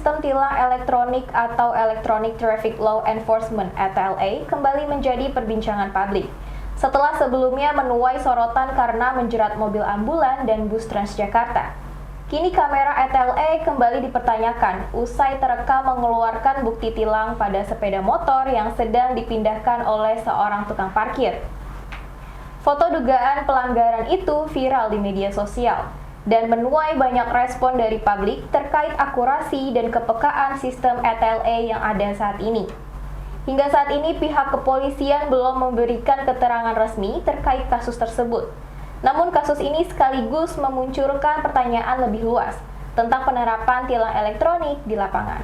sistem tilang elektronik atau Electronic Traffic Law Enforcement (ETLA) kembali menjadi perbincangan publik. Setelah sebelumnya menuai sorotan karena menjerat mobil ambulan dan bus Transjakarta. Kini kamera ETLA kembali dipertanyakan usai terekam mengeluarkan bukti tilang pada sepeda motor yang sedang dipindahkan oleh seorang tukang parkir. Foto dugaan pelanggaran itu viral di media sosial dan menuai banyak respon dari publik terkait akurasi dan kepekaan sistem ETLA yang ada saat ini. Hingga saat ini pihak kepolisian belum memberikan keterangan resmi terkait kasus tersebut. Namun kasus ini sekaligus memunculkan pertanyaan lebih luas tentang penerapan tilang elektronik di lapangan.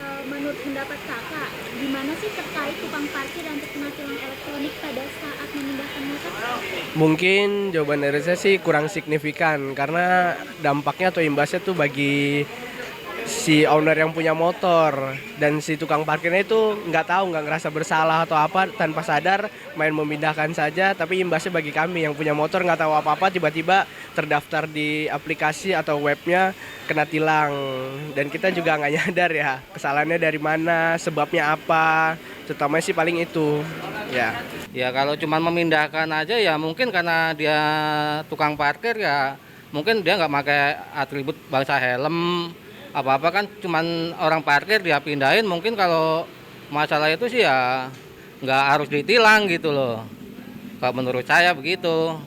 Menurut pendapat kakak, gimana sih terkait tukang parkir yang terkena tilang elektronik pada saat memindahkan motor? Mungkin jawaban dari saya sih kurang signifikan karena dampaknya atau imbasnya tuh bagi si owner yang punya motor dan si tukang parkirnya itu nggak ngerasa bersalah atau apa, tanpa sadar main memindahkan saja, tapi imbasnya bagi kami yang punya motor nggak tahu apa-apa, tiba-tiba terdaftar di aplikasi atau webnya kena tilang dan kita juga nggak nyadar ya kesalahannya dari mana, sebabnya apa, terutama sih paling itu ya. Ya kalau cuma memindahkan aja ya mungkin karena dia tukang parkir ya mungkin dia nggak pakai atribut bangsa helm, apa-apa kan cuman orang parkir dia pindahin, mungkin kalau masalah itu sih ya nggak harus ditilang gitu loh. Kalau menurut saya begitu.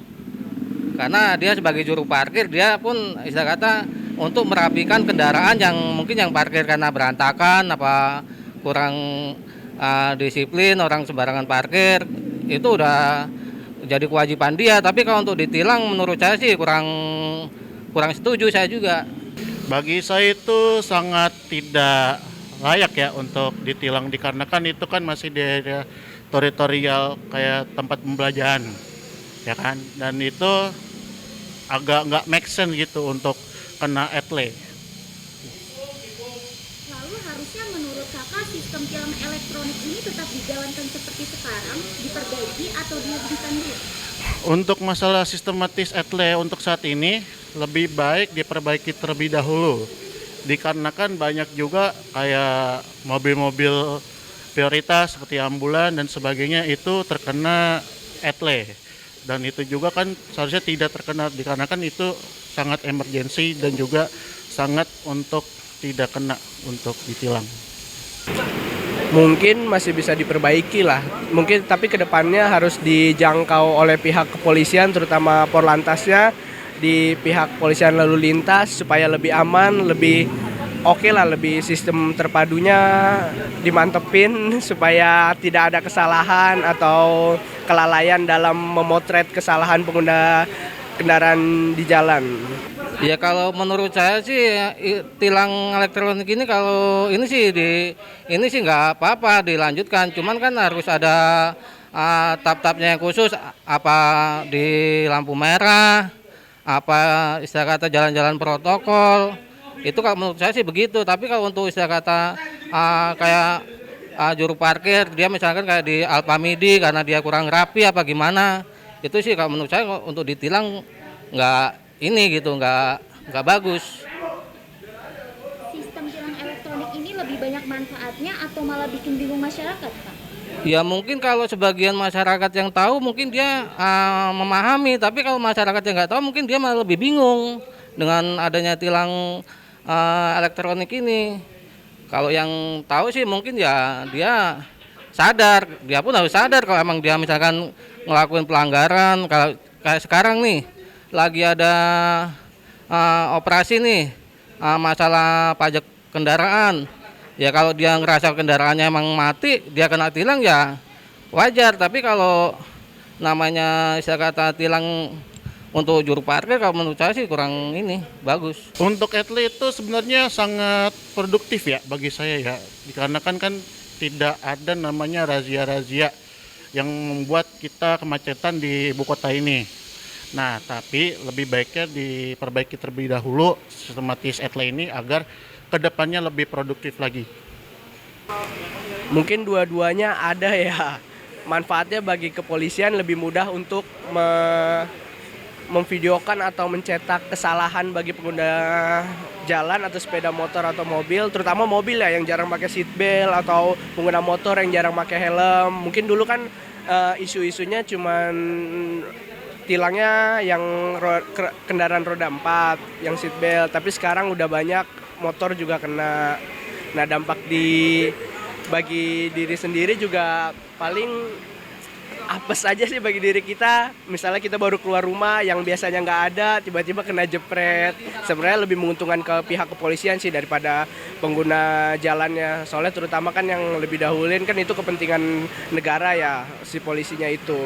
Karena dia sebagai juru parkir dia pun istilah kata untuk merapikan kendaraan yang mungkin yang parkir karena berantakan apa kurang disiplin, orang sembarangan parkir, itu udah jadi kewajiban dia. Tapi kalau untuk ditilang menurut saya sih kurang setuju saya juga. Bagi saya itu sangat tidak layak ya untuk ditilang, dikarenakan itu kan masih daerah teritorial kayak tempat pembelajaran ya kan, dan itu agak nggak make sense gitu untuk kena ETLA. Lalu harusnya menurut kakak sistem tilang elektronik ini tetap dijalankan seperti sekarang, diperbaiki atau dihentikan dulu? Untuk masalah sistematis ETLA untuk saat ini lebih baik diperbaiki terlebih dahulu, dikarenakan banyak juga kayak mobil-mobil prioritas seperti ambulan dan sebagainya itu terkena ETLA, dan itu juga kan seharusnya tidak terkena dikarenakan itu sangat emergensi dan juga sangat untuk tidak kena untuk ditilang. Mungkin masih bisa diperbaiki lah, mungkin, tapi kedepannya harus dijangkau oleh pihak kepolisian, terutama Porlantasnya, di pihak polisian lalu lintas supaya lebih aman, lebih oke lah, lebih sistem terpadunya dimantepin supaya tidak ada kesalahan atau kelalaian dalam memotret kesalahan pengguna kendaraan di jalan. Ya kalau menurut saya sih tilang elektronik ini kalau ini sih nggak apa-apa dilanjutkan, cuman kan harus ada tab-tabnya yang khusus, apa di lampu merah, apa istilah kata jalan-jalan protokol, itu kalau menurut saya sih begitu. Tapi kalau untuk istilah kata kayak juru parkir dia misalkan kayak di Alpamidi karena dia kurang rapi apa gimana, itu sih kalau menurut saya untuk ditilang nggak bagus. Sistem tilang elektronik ini lebih banyak manfaatnya atau malah bikin bingung masyarakat, Pak? Ya mungkin kalau sebagian masyarakat yang tahu mungkin dia memahami, tapi kalau masyarakat yang nggak tahu mungkin dia malah lebih bingung dengan adanya tilang elektronik ini. Kalau yang tahu sih mungkin ya dia sadar, dia pun harus sadar kalau emang dia misalkan ngelakuin pelanggaran. Kalau kayak sekarang nih lagi ada operasi nih masalah pajak kendaraan. Ya kalau dia ngerasa kendaraannya emang mati, dia kena tilang ya wajar. Tapi kalau namanya istilah kata tilang untuk juru parkir, kalau menurut saya sih kurang bagus. Untuk ETLA itu sebenarnya sangat produktif ya bagi saya ya, dikarenakan kan tidak ada namanya razia-razia yang membuat kita kemacetan di ibu kota ini. Nah, tapi lebih baiknya diperbaiki terlebih dahulu sistematis ETLA ini agar kedepannya lebih produktif lagi. Mungkin dua-duanya ada ya, manfaatnya bagi kepolisian lebih mudah untuk memvideokan atau mencetak kesalahan bagi pengguna jalan atau sepeda motor atau mobil, terutama mobil ya yang jarang pakai seat belt atau pengguna motor yang jarang pakai helm. Mungkin dulu kan isu-isunya cuman tilangnya yang kendaraan roda 4 yang seat belt, tapi sekarang udah banyak motor juga kena. Nah, dampak bagi diri sendiri juga paling apes aja sih bagi diri kita. Misalnya kita baru keluar rumah yang biasanya nggak ada, tiba-tiba kena jepret. Sebenarnya lebih menguntungkan ke pihak kepolisian sih daripada pengguna jalannya. Soalnya terutama kan yang lebih dahulin kan itu kepentingan negara ya, si polisinya itu.